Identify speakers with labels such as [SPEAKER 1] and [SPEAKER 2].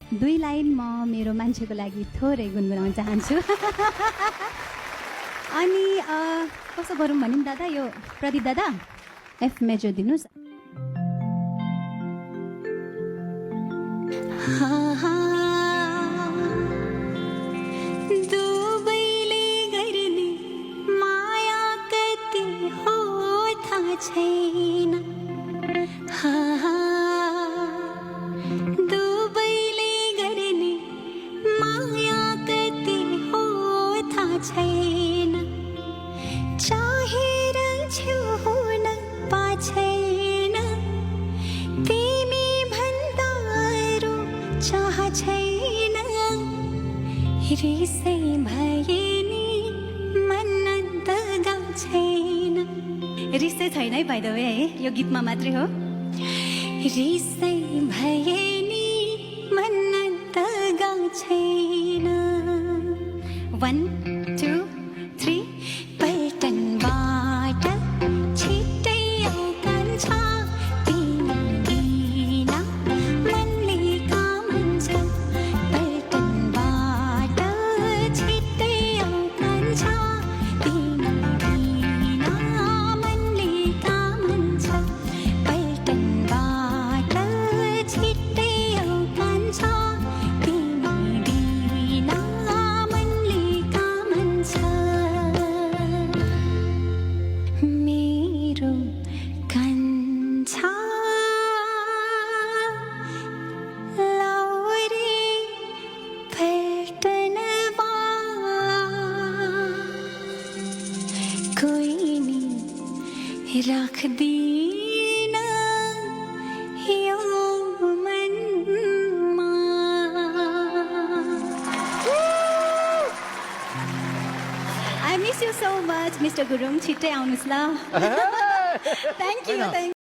[SPEAKER 1] दुई लाइन म मेरो मान्छेको लागि थोरै गुनगुनाउन चाहन्छु। अनि कसो गरौँ भने नि दादा, यो प्रदीप दादा एफ मेजर दिनुहोस्।
[SPEAKER 2] दुबईले गर्ने माया कति हो थाहा छैन। दुबईले गर्ने माया कति हो थाहा छैन। चाहेर छेउ हुन पाछैन, तिमी भन्दा अरू चाह छैन। रिसै भए नि मन दगा छैन।
[SPEAKER 1] रिसै छैन है बाइ द वे, है यो गीतमा मात्रै हो।
[SPEAKER 2] रिसै भए नि मन दगा छैन।
[SPEAKER 1] 1 2 3
[SPEAKER 2] पल्टनबाट छिट्टै आउँछ तिमी बिना मनले कामन्छ। पल्टनबाट छिट्टै आउँछ तिमी बिना मनले कामन्छ। पल्टनबाट छिट्टै आउँछ तिमी बिना मनले कामन्छ। मेरो कान्छा लौरे पल्टनमा कोही नि राख्दिन यो मनमा।
[SPEAKER 1] I miss you so much mister Gurung, छिट्टै आउनुहोस् ल। Thank you.